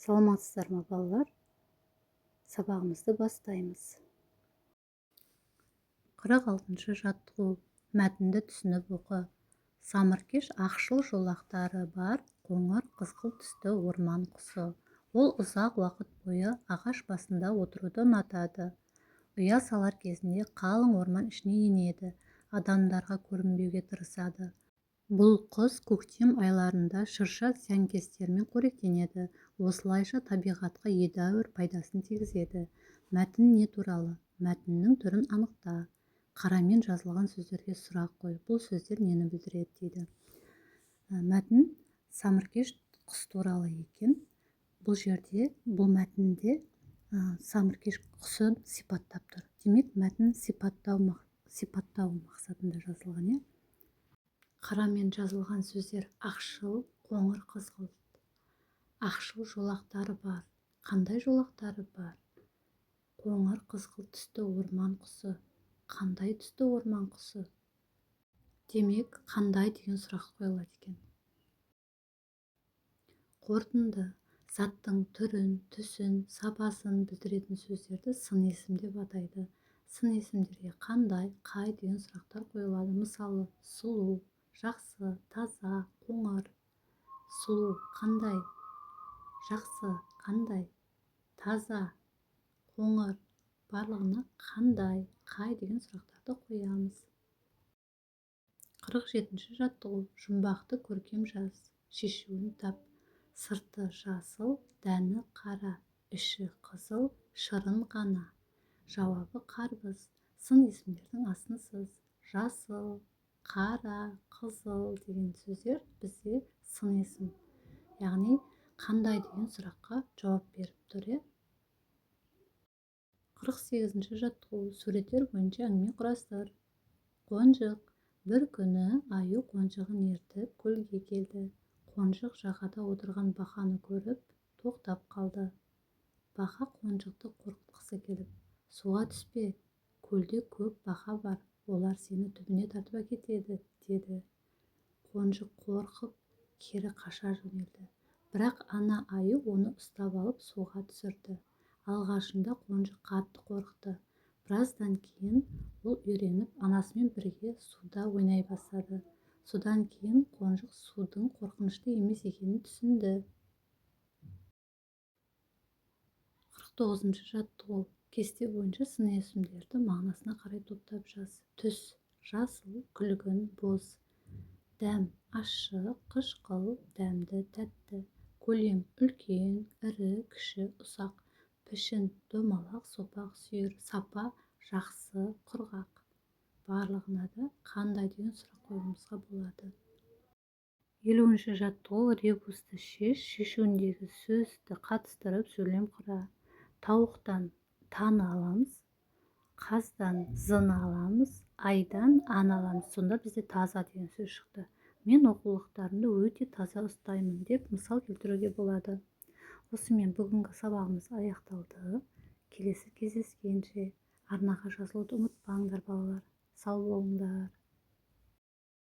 Саламатсыздар ма, балалар? Сабағымызды бастаймыз. 46-шы жаттығу. Мәтінді түсініп оқы. Самыркеш ақшыл жолақтары бар қоңыр қызғылт түсті орман құсы. Ол ұзақ уақыт бойы ағаш басында отыруды ұнатады. Ұя салар кезінде қалың орман ішіне енеді. Адамдарға көрінбеуге тырысады. Бұл құс көктем айларында шырша зиянкестермен қоректенеді. Осылайша табиғатқа едәуір пайдасын тигізеді. Мәтін не туралы? Мәтіннің түрін анықта. Қарамен жазылған сөздерге сұрақ қой. Бұл сөздер нені білдіреді дейді. Мәтін самыркеш құс туралы екен. Бұл жерде, бұл мәтінде самыркеш құсын сипаттап тұр. Демек, мәтін сипаттау мақсатында жазылған. Қарамен жазылған сөздер: ақшыл, қоңыр қызғылт. Ақшыл жолақтары бар. Қандай жолақтары бар? Қоңыр қызғылт түсті орман құсы. Қандай түсті орман құсы? Демек, қандай деген сұрақ қойылады екен. Қорытынды: заттың түрін, түсін, сапасын білдіретін сөздерді сын есім деп атайды. Сын есімдерге қандай, қай деген сұрақтар қойылады. Мысалы, сұлу, жақсы, таза, қоңыр. Сұлу қандай? Жақсы қандай? Таза, қоңыр. Барлығына қандай, қай деген сұрақтарды қоямыз. 47-ші жаттығу. Жұмбақты көркем жаз. Шешуін тап. Сырты жасыл, дәні қара, іші қызыл, шырын ғана. Жауабы қарбыз. Сын есімдердің астынсыз. Жасыл, қара, қызыл деген сөздер бізде сын есім. Яғни, қандай деген сұраққа жауап беріп тұр. 48-ші жаттығу. Суреттер бойынша әңгіме құрастыр. Қонжық. Бір күні аю қонжығын ертіп көлге келді. Қонжық жағада отырған бақаны көріп, тоқтап қалды. Бақа қонжықты қорқытқысы келіп: суға түспе, көлде көп бақа бар, олар сені түбіне тартып әкетеді, деді. Қонжық қорқып, кері қаша жөнелді. Бірақ ана аю оны ұстап алып суға түсірді. Алғашында қонжық қатты қорықты. Біраздан кейін ол үйреніп, анасымен бірге суда ойнай бастады. Содан кейін қонжық судың қорқынышты емес екенін түсінді. 49-шы жаттығу. Кесте бойынша сын есімдерді мағынасына қарай топтап жаз. Түс: жасыл, күлгін, боз. Дәм: ащы, қышқыл, дәмді, тәтті. Көлем: үлкен, ірі, кіші, ұсақ. Пішін: домалақ, сопақ, сүйір. Сапа: жақсы, құрғақ. Барлығына да қандай деген сұрақ қоюымызға болады. 50-ші жаттығу. Ребусты шеш. Шешуіндегі сөзді қатыстырып сөйлем құра. Тауықтан таны аламыз, қаздан зыны аламыз, айдан аны аламыз. Сонда бізде таза деген сөз шықты. Мен оқулықтарымды өте таза ұстаймын деп мысал келтіруге болады. Осымен бүгінгі сабағымыз аяқталды. Келесі кездескенше арнаға жазылуды ұмытпаңдар балалар. Сау болыңдар.